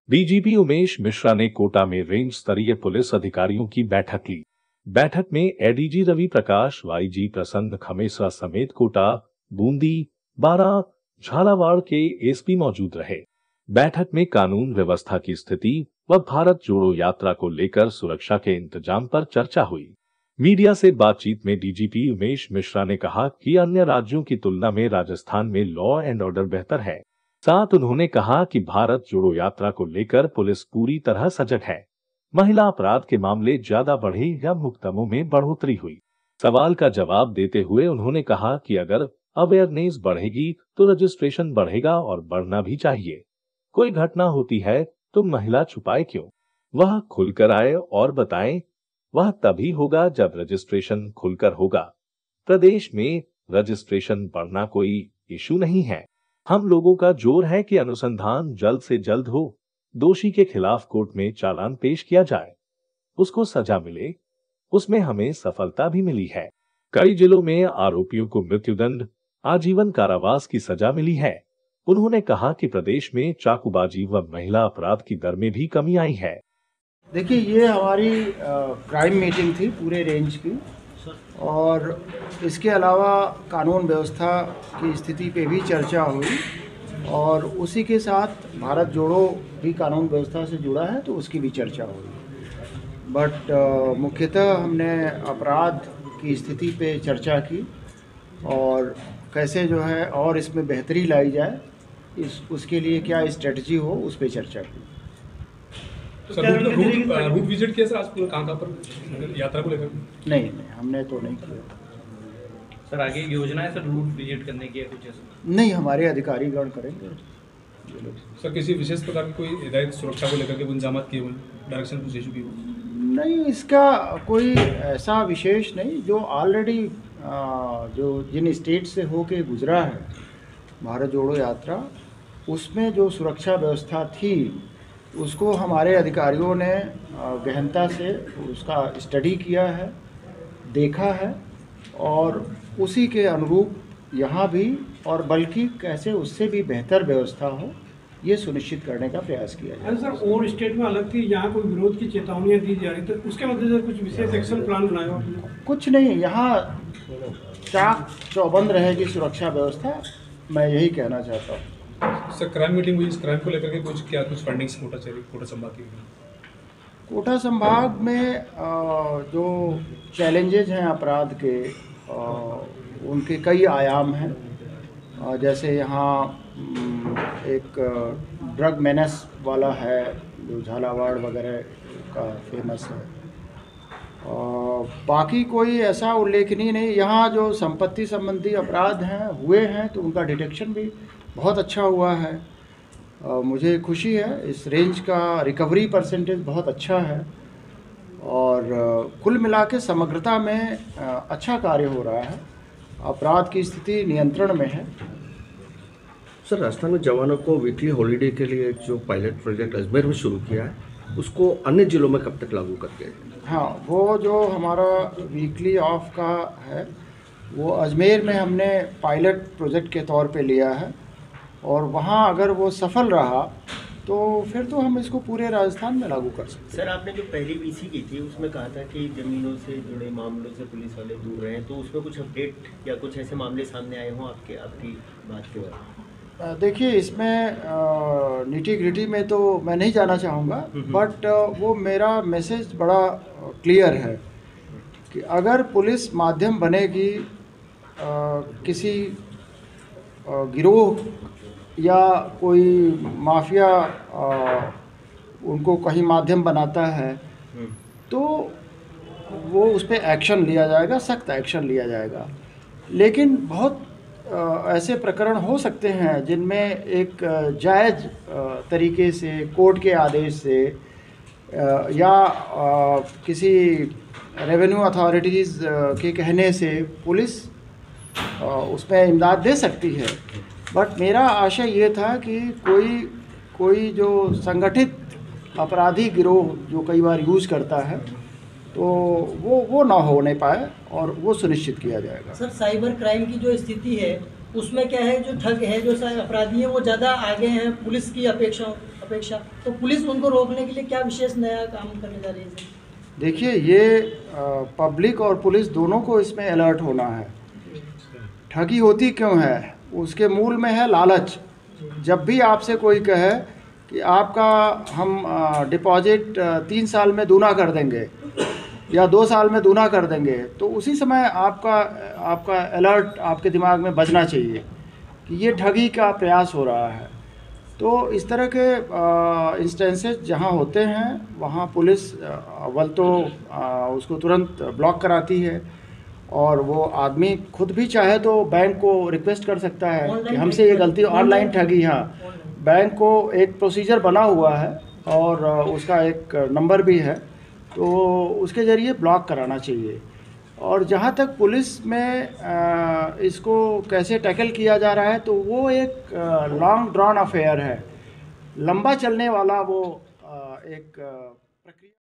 DGP Umesh Mishra ने कोटा में range स्तरीय पुलिस अधिकारियों की बैठक ली। बैठक में एडीजी रवि प्रकाश, वाईजी प्रसन्न खमेसरा समेत कोटा, बूंदी, बारां, झालावाड़ के एसपी मौजूद रहे। बैठक में कानून व्यवस्था की स्थिति व भारत जोड़ो यात्रा को लेकर सुरक्षा के इंतजाम पर चर्चा हुई। मीडिया से बातचीत में डीजीपी उमेश मिश्रा ने कहा कि अन्य राज्यों की तुलना में राजस्थान में लॉ एंड ऑर्डर बेहतर है। साथ उन्होंने कहा कि भारत जोड़ो यात्रा को लेकर पुलिस पूरी तरह सजग है। महिला अपराध के मामले ज्यादा बढ़े या मुकदमों में बढ़ोतरी हुई। सवाल का जवाब देते हुए उन्होंने कहा कि अगर अवेयरनेस बढ़ेगी तो रजिस्ट्रेशन बढ़ेगा और बढ़ना भी चाहिए। कोई घटना होती है तो महिला छुपाए क्यों? वह खुलकर आए और बताएं। वह तभी होगा जब रजिस्ट्रेशन खुलकर होगा। प्रदेश में रजिस्ट्रेशन बढ़ना कोई इशू नहीं है। हम लोगों का जोर है कि अनुसंधान जल्द से जल्द हो, दोषी के खिलाफ कोर्ट में चालान पेश किया जाए, उसको सजा मिले। उसमें हमें सफलता भी मिली है। कई जिलों में आरोपियों को मृत्युदंड, आजीवन कारावास की सजा मिली है। उन्होंने कहा कि प्रदेश में चाकूबाजी व महिला अपराध की दर में भी कमी आई है। देखिए, ये हमारी क्राइम मीटिंग थी पूरे रेंज की, और इसके अलावा कानून व्यवस्था की स्थिति पे भी चर्चा हुई, और उसी के साथ भारत जोड़ो भी कानून व्यवस्था से जुड़ा है तो उसकी भी चर्चा हुई। बट मुख्यतः हमने अपराध की स्थिति पे चर्चा की और कैसे जो है और इसमें बेहतरी लाई जाए, उसके लिए क्या स्ट्रेटजी हो, उस पर चर्चा की। तो रूट विजिट किया सर आज पूरा कहाँ पर यात्रा को लेकर? नहीं, हमने तो नहीं किया सर। आगे योजना है सर रूट विजिट करने की कुछ ऐसा? नहीं, हमारे अधिकारीगण करेंगे। सर किसी विशेष प्रकार की कोई हिदायत सुरक्षा को लेकर के इंतजाम किए हुए, डायरेक्शन कुछ इशू की हो? नहीं, इसका कोई ऐसा विशेष नहीं। जो ऑलरेडी जो जिन स्टेट से होके गुजरा है भारत जोड़ो यात्रा, उसमें जो सुरक्षा व्यवस्था थी उसको हमारे अधिकारियों ने गहनता से उसका स्टडी किया है, देखा है, और उसी के अनुरूप यहाँ भी और बल्कि कैसे उससे भी बेहतर व्यवस्था हो, ये सुनिश्चित करने का प्रयास किया जाए। सर, और स्टेट में अलग थी, यहाँ कोई विरोध की चेतावनियाँ दी जा रही, तो उसके मद्देनजर कुछ विशेष एक्शन प्लान बनाया आपने? कुछ नहीं, यहाँ चाक चौबंद रहेगी सुरक्षा व्यवस्था, मैं यही कहना चाहता हूँ। सर क्राइम मीटिंग हुई, इस क्राइम को लेकर के कुछ फंडिंग्स कोटा संभाग की? कोटा संभाग में जो चैलेंजेज हैं अपराध के, उनके कई आयाम हैं। जैसे यहाँ एक ड्रग मेनेस वाला है जो झालावाड़ वगैरह का फेमस है। बाकी कोई ऐसा उल्लेखनीय नहीं। यहाँ जो संपत्ति संबंधी अपराध हैं हुए हैं तो उनका डिटेक्शन भी बहुत अच्छा हुआ है। मुझे खुशी है, इस रेंज का रिकवरी परसेंटेज बहुत अच्छा है, और कुल मिला के समग्रता में अच्छा कार्य हो रहा है। अपराध की स्थिति नियंत्रण में है। सर, राजस्थान में जवानों को वीकली हॉलीडे के लिए जो पायलट प्रोजेक्ट अजमेर में शुरू किया है, उसको अन्य जिलों में कब तक लागू करते हैं? हाँ, वो जो हमारा वीकली ऑफ का है वो अजमेर में हमने पायलट प्रोजेक्ट के तौर पे लिया है, और वहाँ अगर वो सफल रहा तो फिर तो हम इसको पूरे राजस्थान में लागू कर सकते हैं। सर, आपने जो पहली वीसी की थी उसमें कहा था कि ज़मीनों से जुड़े मामलों से पुलिस वाले दूर रहे हैं, तो उसमें कुछ अपडेट या कुछ ऐसे मामले सामने आए हों आपकी बात के बाद? देखिए, इसमें निटी ग्रिटी में तो मैं नहीं जाना चाहूँगा, बट वो मेरा मैसेज बड़ा क्लियर है कि अगर पुलिस माध्यम बनेगी किसी गिरोह या कोई माफिया उनको कहीं माध्यम बनाता है तो वो उस पर एक्शन लिया जाएगा, सख्त एक्शन लिया जाएगा। लेकिन बहुत ऐसे प्रकरण हो सकते हैं जिनमें एक जायज़ तरीके से कोर्ट के आदेश से या किसी रेवेन्यू अथॉरिटीज़ के कहने से पुलिस उसमें इमदाद दे सकती है। बट मेरा आशय ये था कि कोई जो संगठित अपराधी गिरोह जो कई बार यूज़ करता है तो वो ना होने पाए और वो सुनिश्चित किया जाएगा। सर, साइबर क्राइम की जो स्थिति है उसमें क्या है, जो ठग है, जो अपराधी है, वो ज़्यादा आगे हैं पुलिस की अपेक्षा। तो पुलिस उनको रोकने के लिए क्या विशेष नया काम करने जा रही है सर? देखिए, ये पब्लिक और पुलिस दोनों को इसमें अलर्ट होना है। ठगी होती क्यों है? उसके मूल में है लालच। जब भी आपसे कोई कहे कि आपका हम डिपॉजिट 3 साल में दूना कर देंगे या 2 साल में दूना कर देंगे, तो उसी समय आपका अलर्ट आपके दिमाग में बजना चाहिए कि ये ठगी का प्रयास हो रहा है। तो इस तरह के इंस्टेंसेस जहाँ होते हैं वहाँ पुलिस अव्वल तो उसको तुरंत ब्लॉक कराती है, और वो आदमी खुद भी चाहे तो बैंक को रिक्वेस्ट कर सकता है कि हमसे ये गलती, ऑनलाइन ठगी। हाँ, बैंक को एक प्रोसीजर बना हुआ है और उसका एक नंबर भी है, तो उसके ज़रिए ब्लॉक कराना चाहिए। और जहाँ तक पुलिस में इसको कैसे टैकल किया जा रहा है, तो वो एक लॉन्ग ड्रॉन अफेयर है, लंबा चलने वाला वो एक प्रक्रिया।